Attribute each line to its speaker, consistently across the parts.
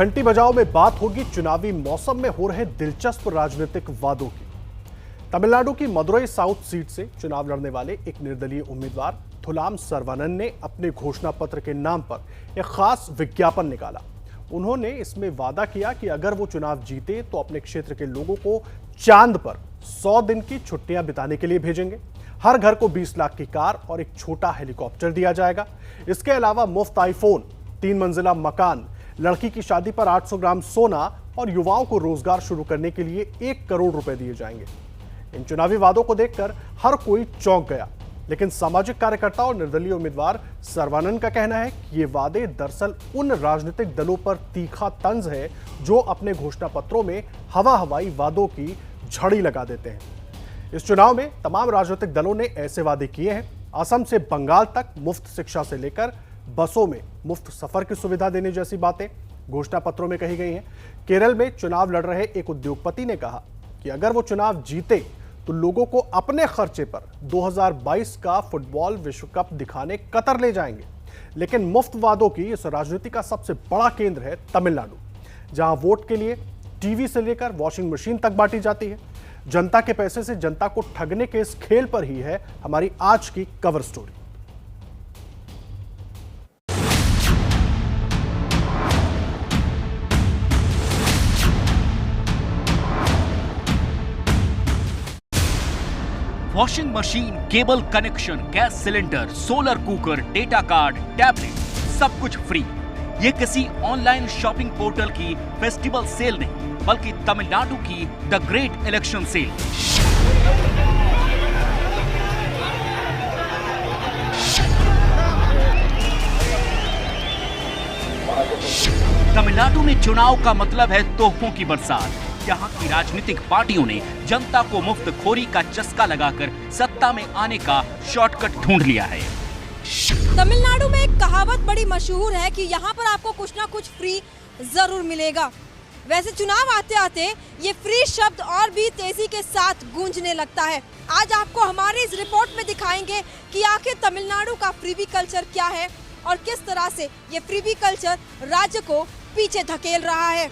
Speaker 1: घंटी बजाओ में बात होगी चुनावी मौसम में हो रहे दिलचस्प राजनीतिक वादों की। तमिलनाडु की मदुरई साउथ सीट से चुनाव लड़ने वाले एक निर्दलीय उम्मीदवार थुलाम सर्वानन ने अपने घोषणा पत्र के नाम पर एक खास विज्ञापन निकाला। उन्होंने इसमें वादा किया कि अगर वो चुनाव जीते तो अपने क्षेत्र के लोगों को चांद पर 100 दिन की छुट्टियां बिताने के लिए भेजेंगे। हर घर को 20 लाख की कार और एक छोटा हेलीकॉप्टर दिया जाएगा। इसके अलावा मुफ्त आईफोन, 3 मंजिला मकान, लड़की की शादी पर 800 ग्राम सोना और युवाओं को रोजगार शुरू करने के लिए 1 करोड़ रुपए दिए जाएंगे। इन चुनावी वादों को देखकर हर कोई चौंक गया, लेकिन सामाजिक कार्यकर्ता और निर्दलीय उम्मीदवार सर्वानन का कहना है कि ये वादे दरअसल उन राजनीतिक दलों पर तीखा तंज है जो अपने घोषणा पत्रों में हवा-हवाई वादों की झड़ी लगा देते हैं। इस चुनाव में तमाम राजनीतिक दलों ने ऐसे वादे किए हैं। असम से बंगाल तक मुफ्त शिक्षा से लेकर बसों में मुफ्त सफर की सुविधा देने जैसी बातें घोषणा पत्रों में कही गई हैं। केरल में चुनाव लड़ रहे एक उद्योगपति ने कहा कि अगर वो चुनाव जीते तो लोगों को अपने खर्चे पर 2022 का फुटबॉल विश्व कप दिखाने कतर ले जाएंगे। लेकिन मुफ्त वादों की इस राजनीति का सबसे बड़ा केंद्र है तमिलनाडु, जहां वोट के लिए टीवी से लेकर वॉशिंग मशीन तक बांटी जाती है। जनता के पैसे से जनता को ठगने के इस खेल पर ही है हमारी आज की cover story.
Speaker 2: Washing machine, cable connection, gas cylinder, solar cooker, data card, tablet, सब कुछ फ्री। ये किसी ऑनलाइन शॉपिंग पोर्टल की फेस्टिवल सेल नहीं, बल्कि तमिलनाडु की the great election sale. Tamil Nadu में चुनाव का मतलब है तोहफों की बरसात। यहाँ की राजनीतिक पार्टियों ने जनता को मुफ्तखोरी का चस्का लगाकर सत्ता में आने का शॉर्टकट ढूंढ लिया है।
Speaker 3: तमिलनाडु में एक कहावत बड़ी मशहूर है कि यहाँ पर आपको कुछ ना कुछ फ्री जरूर मिलेगा। वैसे चुनाव आते आते ये फ्री शब्द और भी तेजी के साथ गूंजने लगता है। आज आपको हमारी इस रिपोर्ट में दिखाएंगे कि आखिर तमिलनाडु का फ्रीबी कल्चर क्या है और किस तरह से ये फ्रीबी कल्चर राज्य को पीछे धकेल रहा है।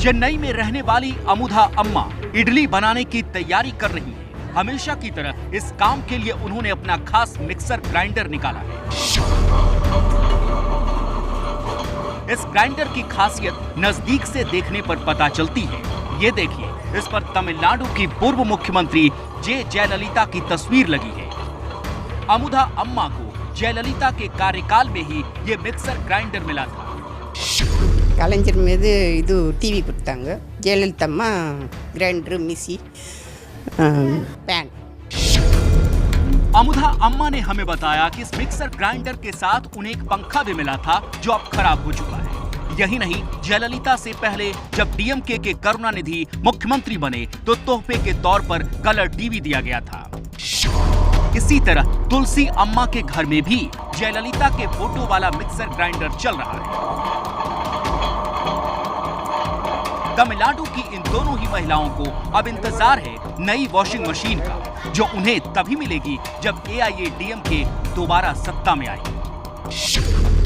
Speaker 2: चेन्नई में रहने वाली अमुधा अम्मा इडली बनाने की तैयारी कर रही है। हमेशा की तरह इस काम के लिए उन्होंने अपना खास मिक्सर ग्राइंडर निकाला है। इस ग्राइंडर की खासियत नजदीक से देखने पर पता चलती है। ये देखिए, इस पर तमिलनाडु की पूर्व मुख्यमंत्री जयललिता की तस्वीर लगी है। अमुधा अम्मा को जयललिता के कार्यकाल में ही ये मिक्सर ग्राइंडर मिला था।
Speaker 4: கலைஞர் மீது இது டிவி கொடுத்தாங்க, ஜெயலலிதா அம்மா கிரைண்டர், மிக்ஸி, पैन।
Speaker 2: अमुधा अम्मा ने हमें बताया कि इस मिक्सर ग्राइंडर के साथ उन्हें एक पंखा भी मिला था जो अब खराब हो चुका है। यही नहीं, जयललिता से पहले जब डीएमके के करुणानिधि मुख्यमंत्री बने तो तोहफे के तौर पर कलर टीवी दिया गया था। इसी तरह तुलसी अम्मा के घर में भी जयललिता के फोटो वाला मिक्सर ग्राइंडर चल रहा है। तमिलनाडु की इन दोनों ही महिलाओं को अब इंतजार है नई वॉशिंग मशीन का, जो उन्हें तभी मिलेगी जब एआईएडीएमके दोबारा सत्ता में आए।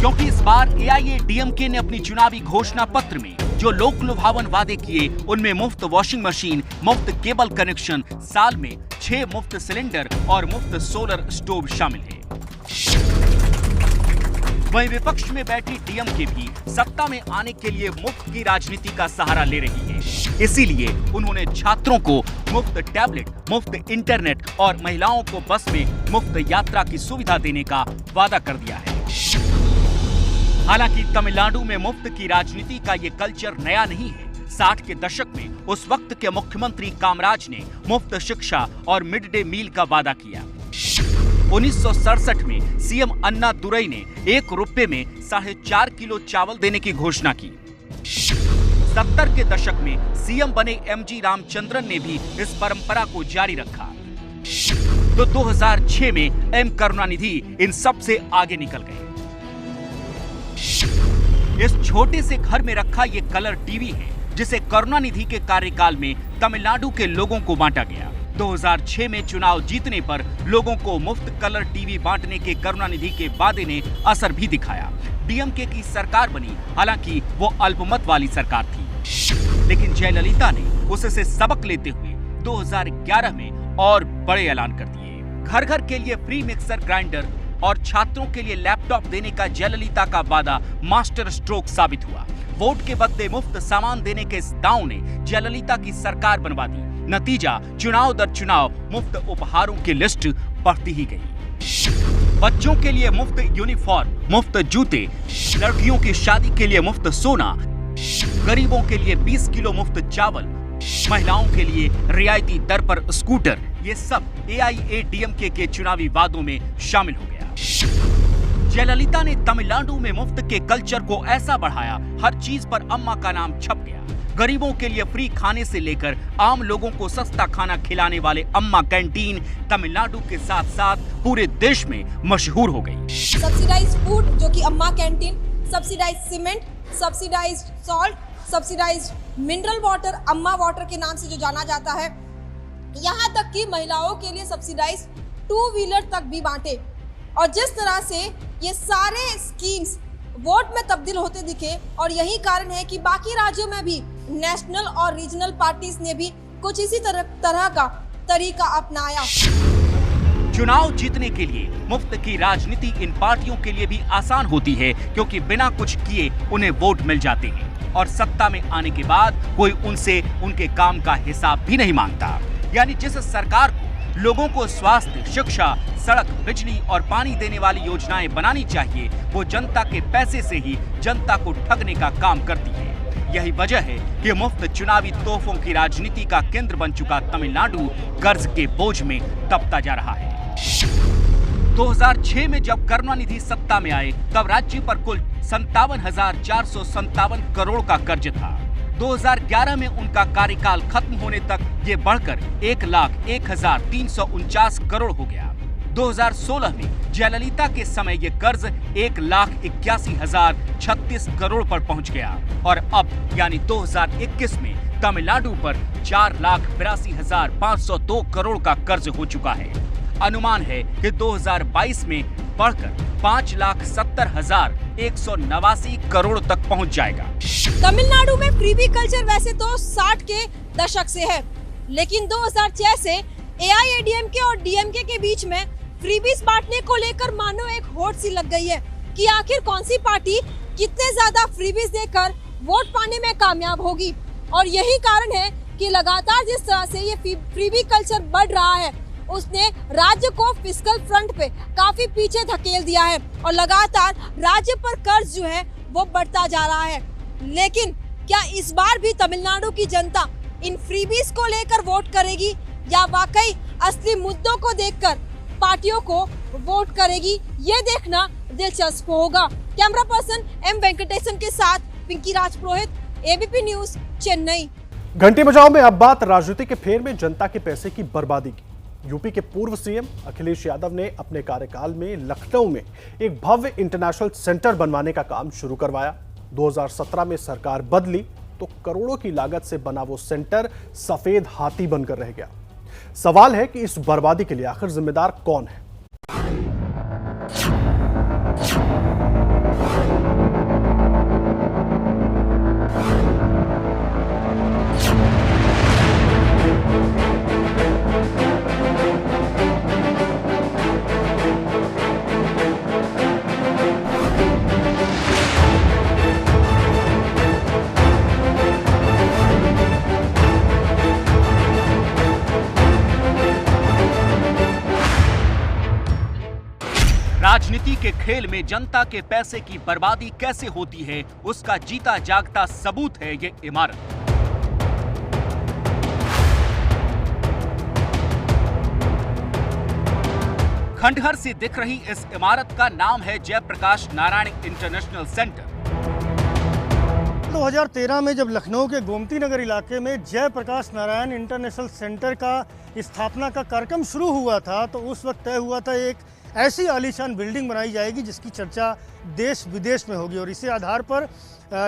Speaker 2: क्योंकि इस बार एआईएडीएमके ने अपनी चुनावी घोषणा पत्र में जो लोक लुभावन वादे किए, उनमें मुफ्त वॉशिंग मशीन, मुफ्त केबल कनेक्शन, साल में 6 मुफ्त सिलेंडर और मुफ्त सोलर स्टोव शामिल है। वहीं विपक्ष में बैठी डीएमके भी सत्ता में आने के लिए मुफ्त की राजनीति का सहारा ले रही है। इसीलिए उन्होंने छात्रों को मुफ्त टैबलेट, मुफ्त इंटरनेट और महिलाओं को बस में मुफ्त यात्रा की सुविधा देने का वादा कर दिया है। हालांकि तमिलनाडु में मुफ्त की राजनीति का ये कल्चर नया नहीं है। 60 के दशक में उस वक्त के मुख्यमंत्री कामराज ने मुफ्त शिक्षा और मिड डे मील का वादा किया। 1967 में सीएम अन्ना दुरई ने 1 रुपए में 4.5 किलो चावल देने की घोषणा की। 70 के दशक में सीएम बने एमजी रामचंद्रन ने भी इस परंपरा को जारी रखा। तो 2006 में एम करुणानिधि इन सब से आगे निकल गए। इस छोटे से घर में रखा ये कलर टीवी है जिसे करुणानिधि के कार्यकाल में तमिलनाडु के लोगों को बांटा गया। 2006 में चुनाव जीतने पर लोगों को मुफ्त कलर टीवी बांटने के करुणानिधि के वादे ने असर भी दिखाया। डीएमके की सरकार बनी, हालांकि वो अल्पमत वाली सरकार थी, लेकिन जयललिता ने उससे सबक लेते हुए 2011 में और बड़े ऐलान कर दिए। घर घर के लिए फ्री मिक्सर ग्राइंडर और छात्रों के लिए लैपटॉप देने का जयललिता का वादा मास्टर स्ट्रोक साबित हुआ। वोट के बदले मुफ्त सामान देने के इस दांव ने जयललिता की सरकार बनवा दी। नतीजा, चुनाव दर चुनाव मुफ्त उपहारों की लिस्ट बढ़ती ही गई। बच्चों के लिए मुफ्त यूनिफॉर्म, मुफ्त जूते, लड़कियों की शादी के लिए मुफ्त सोना, गरीबों के लिए 20 किलो मुफ्त चावल, महिलाओं के लिए रियायती दर पर स्कूटर, ये सब AIADMK के चुनावी वादों में शामिल हो गया। जयललिता ने तमिलनाडु में मुफ्त के कल्चर को ऐसा बढ़ाया, हर चीज पर अम्मा का नाम छप गया। गरीबों के लिए फ्री खाने से लेकर आम लोगों को सस्ता खाना खिलाने वाले अम्मा कैंटीन तमिलनाडु के साथ साथ पूरे देश में मशहूर हो गई।
Speaker 3: सब्सिडाइज्ड फूड जो कि अम्मा canteen, subsidised cement, subsidised salt, subsidised mineral water, अम्मा वाटर के नाम से जो जाना जाता है, यहाँ तक कि महिलाओं के लिए सब्सिडाइज्ड 2 व्हीलर तक भी बांटे। और जिस तरह से ये सारे स्कीम्स वोट में तब्दील होते दिखे, और यही कारण है कि बाकी राज्यों में भी नेशनल और रीजनल पार्टीज ने भी कुछ इसी तरह का तरीका अपनाया।
Speaker 2: चुनाव जीतने के लिए मुफ्त की राजनीति इन पार्टियों के लिए भी आसान होती है, क्योंकि बिना कुछ किए उन्हें वोट मिल जाते हैं और सत्ता में आने के बाद कोई उनसे उनके काम का हिसाब भी नहीं मांगता। यानी जिस सरकार को लोगों को स्वास्थ्य, शिक्षा, सड़क, बिजली और पानी देने वाली योजनाएं बनानी चाहिए, वो जनता के पैसे से ही जनता को ठगने का काम करती है। यही वजह है कि मुफ्त चुनावी तोहफों की राजनीति का केंद्र बन चुका तमिलनाडु कर्ज के बोझ में दबता जा रहा है। 2006 में जब करुणानिधि सत्ता में आए, तब राज्य पर कुल 57,457 करोड़ का कर्ज था। 2011 में उनका कार्यकाल खत्म होने तक ये बढ़कर 1,01,349 करोड़ हो गया। 2016 में जयललिता के समय ये कर्ज 1,81,036 करोड़ पर पहुंच गया और अब यानी 2021 में तमिलनाडु पर 4,82,502 करोड़ का कर्ज हो चुका है। अनुमान है कि 2022 में बढ़कर 5,70,189 करोड़ तक पहुंच जाएगा।
Speaker 3: तमिलनाडु में फ्रीबी कल्चर वैसे तो 60 के दशक से है, लेकिन 2006 से AIADMK और DMK के बीच में फ्रीबीज बांटने को लेकर मानो एक होड़ सी लग गई है कि आखिर कौन सी पार्टी कितने ज्यादा फ्रीबीज देकर वोट पाने में कामयाब होगी। और यही कारण है कि लगातार जिस तरह से ये फ्रीबी कल्चर बढ़ रहा है, उसने राज्य को फिस्कल फ्रंट पे काफी पीछे धकेल दिया है और लगातार राज्य पर कर्ज जो है वो बढ़ता जा रहा है। लेकिन क्या इस बार भी तमिलनाडु की जनता इन फ्रीबीज को लेकर वोट करेगी या वाकई असली मुद्दों को देखकर पार्टियों को वोट करेगी, ये देखना दिलचस्प होगा। कैमरा पर्सन M वेंकटेशन के साथ पिंकी राजपुरोहित, ABP न्यूज, चेन्नई।
Speaker 1: घंटी बजाओ में अब बात राजनीति के फेर में जनता के पैसे की बर्बादी की। यूपी के पूर्व CM अखिलेश यादव ने अपने कार्यकाल में लखनऊ में एक भव्य इंटरनेशनल सेंटर बनवाने का काम शुरू करवाया। 2017 में सरकार बदली तो करोड़ों की लागत से बना वो सेंटर सफेद हाथी बनकर रह गया। सवाल है कि इस बर्बादी के लिए आखिर जिम्मेदार कौन है?
Speaker 2: राजनीति के खेल में जनता के पैसे की बर्बादी कैसे होती है, उसका जीता जागता सबूत है ये इमारत। खंडहर से दिख रही इस इमारत का नाम है जयप्रकाश नारायण इंटरनेशनल सेंटर।
Speaker 5: 2013 में जब लखनऊ के गोमती नगर इलाके में जयप्रकाश नारायण इंटरनेशनल सेंटर का स्थापना का कार्यक्रम शुरू हुआ था, तो उस वक्त तय हुआ था एक ऐसी आलीशान बिल्डिंग बनाई जाएगी जिसकी चर्चा देश विदेश में होगी। और इसी आधार पर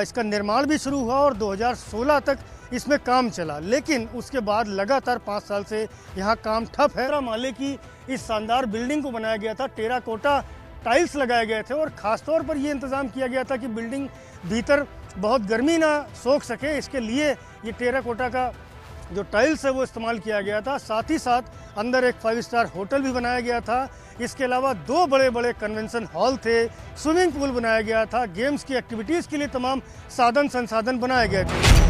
Speaker 5: इसका निर्माण भी शुरू हुआ और 2016 तक इसमें काम चला, लेकिन उसके बाद लगातार 5 साल से यहाँ काम ठप है। माले की इस शानदार बिल्डिंग को बनाया गया था, टेराकोटा टाइल्स लगाए गए थे और ख़ास तौर पर ये इंतज़ाम किया गया था कि बिल्डिंग भीतर बहुत गर्मी ना सोख सके, इसके लिए ये टेराकोटा का जो टाइल्स है वो इस्तेमाल किया गया था। साथ ही साथ अंदर एक 5 स्टार होटल भी बनाया गया था। इसके अलावा 2 बड़े बड़े कन्वेंशन हॉल थे, स्विमिंग पूल बनाया गया था, गेम्स की एक्टिविटीज़ के लिए तमाम साधन संसाधन बनाए गए थे।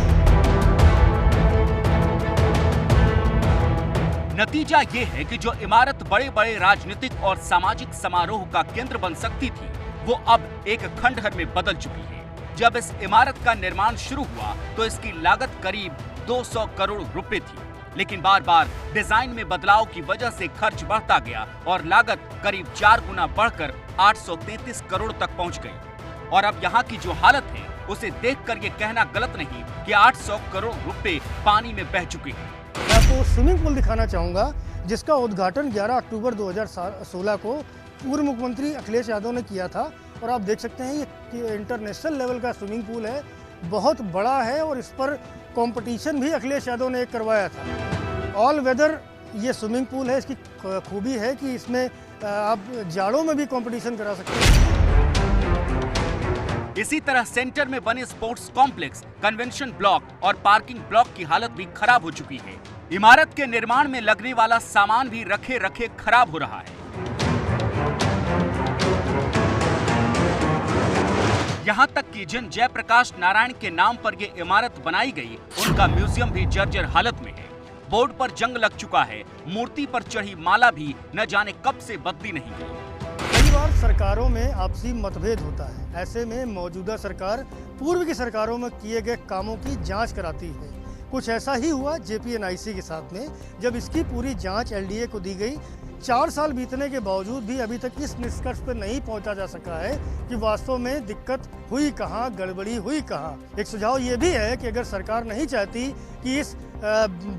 Speaker 2: नतीजा ये है कि जो इमारत बड़े बड़े राजनीतिक और सामाजिक समारोह का केंद्र बन सकती थी, वो अब एक खंडहर में बदल चुकी है। जब इस इमारत का निर्माण शुरू हुआ तो इसकी लागत करीब 200 करोड़ रुपए थी, लेकिन बार बार डिजाइन में बदलाव की वजह से खर्च बढ़ता गया और लागत करीब 4 गुना बढ़कर 833 करोड़ तक पहुंच गई। और अब यहाँ की जो हालत है उसे देखकर ये कहना गलत नहीं कि 800 करोड़ रुपए पानी में बह चुके हैं।
Speaker 5: मैं आपको स्विमिंग पूल दिखाना चाहूँगा जिसका उद्घाटन 11 अक्टूबर 2016 को पूर्व मुख्यमंत्री अखिलेश यादव ने किया था। और आप देख सकते हैं ये इंटरनेशनल लेवल का स्विमिंग पूल है, बहुत बड़ा है और इस पर कंपटीशन भी अखिलेश यादव ने करवाया था। ऑल वेदर ये स्विमिंग पूल है। इसकी खूबी है कि इसमें आप जाड़ों में भी कंपटीशन करा सकते हैं।
Speaker 2: इसी तरह सेंटर में बने स्पोर्ट्स कॉम्प्लेक्स, कन्वेंशन ब्लॉक और पार्किंग ब्लॉक की हालत भी खराब हो चुकी है। इमारत के निर्माण में लगने वाला सामान भी रखे रखे खराब हो रहा है। यहाँ तक कि जिन जयप्रकाश नारायण के नाम पर ये इमारत बनाई गई, उनका म्यूजियम भी जर्जर हालत में है। बोर्ड पर जंग लग चुका है, मूर्ति पर चढ़ी माला भी न जाने कब से बदली नहीं गई।
Speaker 5: कई बार सरकारों में आपसी मतभेद होता है, ऐसे में मौजूदा सरकार पूर्व की सरकारों में किए गए कामों की जांच कराती है। कुछ ऐसा ही हुआ JPNIC के साथ में, जब इसकी पूरी जांच LDA को दी गई। 4 साल बीतने के बावजूद भी अभी तक इस निष्कर्ष पर नहीं पहुंचा जा सका है कि वास्तव में दिक्कत हुई कहाँ, गड़बड़ी हुई कहाँ। एक सुझाव ये भी है कि अगर सरकार नहीं चाहती कि इस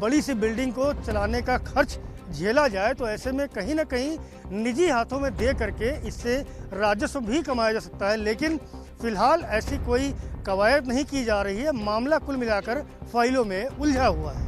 Speaker 5: बड़ी सी बिल्डिंग को चलाने का खर्च झेला जाए, तो ऐसे में कहीं ना कहीं निजी हाथों में दे करके इससे राजस्व भी कमाया जा सकता है। लेकिन फिलहाल ऐसी कोई कवायद नहीं की जा रही है। मामला कुल मिलाकर फाइलों में उलझा हुआ है।